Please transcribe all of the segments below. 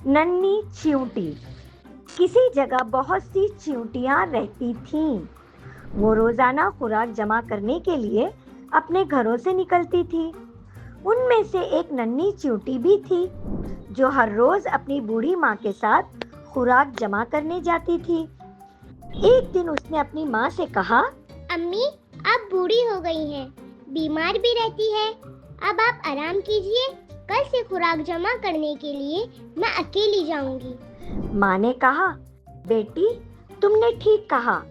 नन्ही चींटी। किसी जगह बहुत सी चींटियां रहती थीं। वो रोजाना खुराक जमा करने के लिए अपने घरों से निकलती थी। उनमें से एक नन्ही चींटी भी थी जो हर रोज अपनी बूढ़ी माँ के साथ खुराक जमा करने जाती थी। एक दिन उसने अपनी माँ से कहा, अम्मी, आप बूढ़ी हो गई हैं, बीमार भी रहती है, अब आप आराम कीजिए, कल से खुराक जमा करने के लिए मैं अकेली जाऊंगी। माँ ने कहा, बेटी तुमने ठीक कहा,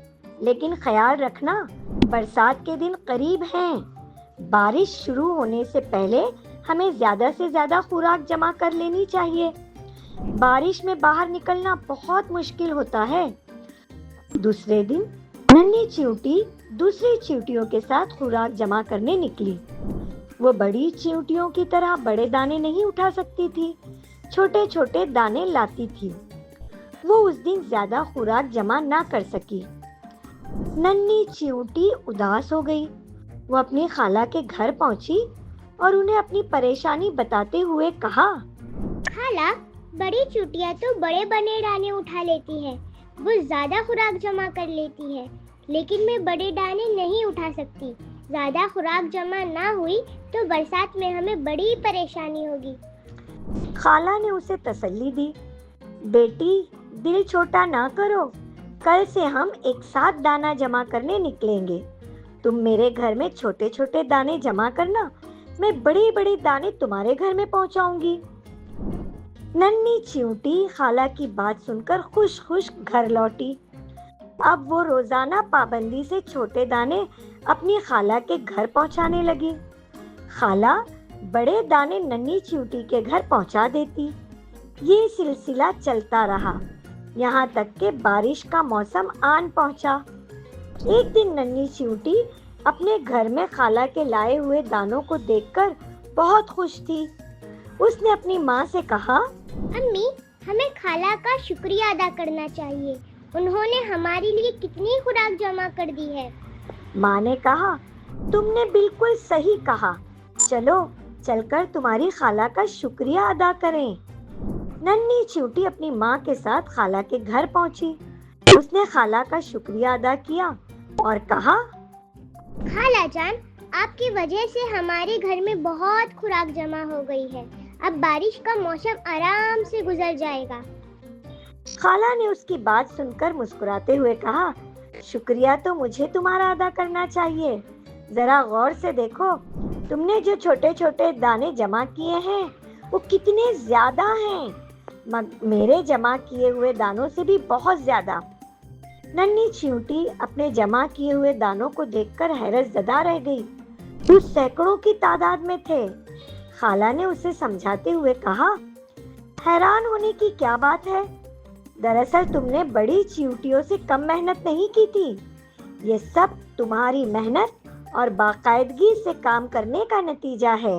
लेकिन ख्याल रखना बरसात के दिन करीब हैं। बारिश शुरू होने से पहले हमें ज्यादा से ज्यादा खुराक जमा कर लेनी चाहिए। बारिश में बाहर निकलना बहुत मुश्किल होता है। दूसरे दिन नन्ही चींटी दूसरी चींटियों के साथ खुराक जमा करने निकली। वो बड़ी चींटियों की तरह बड़े दाने नहीं उठा सकती थी, छोटे छोटे दाने लाती थी। वो उस दिन ज्यादा खुराक जमा ना कर सकी। नन्ही चींटी उदास हो गई। वो अपनी खाला के घर पहुंची और उन्हें अपनी परेशानी बताते हुए कहा, खाला, बड़ी चींटियां तो बड़े बड़े दाने उठा लेती है, वो ज्यादा खुराक जमा कर लेती है, लेकिन मैं बड़े दाने नहीं उठा सकती। ज्यादा खुराक जमा ना हुई तो बरसात में हमें बड़ी परेशानी होगी। खाला ने उसे तसल्ली दी, बेटी दिल छोटा ना करो, कल से हम एक साथ दाना जमा करने निकलेंगे। तुम मेरे घर में छोटे छोटे दाने जमा करना, मैं बड़े बड़े दाने तुम्हारे घर में पहुंचाऊंगी। नन्ही चींटी खाला की बात सुनकर खुश खुश घर लौटी। अब वो रोजाना पाबंदी से छोटे दाने अपनी खाला के घर पहुंचाने लगी। खाला बड़े दाने नन्ही चींटी के घर पहुंचा देती। ये सिलसिला चलता रहा, यहाँ तक कि बारिश का मौसम आन पहुंचा। एक दिन नन्ही चींटी अपने घर में खाला के लाए हुए दानों को देखकर बहुत खुश थी। उसने अपनी माँ से कहा, अम्मी, हमें खाला का शुक्रिया अदा करना चाहिए, उन्होंने हमारे लिए कितनी खुराक जमा कर दी है। माँ ने कहा, तुमने बिल्कुल सही कहा, चलो चलकर तुम्हारी खाला का शुक्रिया अदा करें। नन्ही चींटी अपनी माँ के साथ खाला के घर पहुंची। उसने खाला का शुक्रिया अदा किया और कहा, खाला जान, आपकी वजह से हमारे घर में बहुत खुराक जमा हो गई है, अब बारिश का मौसम आराम से गुजर जाएगा। खाला ने उसकी बात सुनकर मुस्कुराते हुए कहा, शुक्रिया तो मुझे तुम्हारा अदा करना चाहिए। जरा गौर से देखो, तुमने जो छोटे छोटे दाने जमा किए हैं वो कितने ज्यादा हैं, मेरे जमा किए हुए दानों से भी बहुत ज्यादा। नन्ही चींटी अपने जमा किए हुए दानों को देखकर हैरत ज़दा रह गई। वो सैकड़ों की तादाद में थे। खाला ने उसे समझाते हुए कहा, हैरान होने की क्या बात है, दरअसल तुमने बड़ी चींटियों से कम मेहनत नहीं की थी। ये सब तुम्हारी मेहनत और बाकायदगी से काम करने का नतीजा है।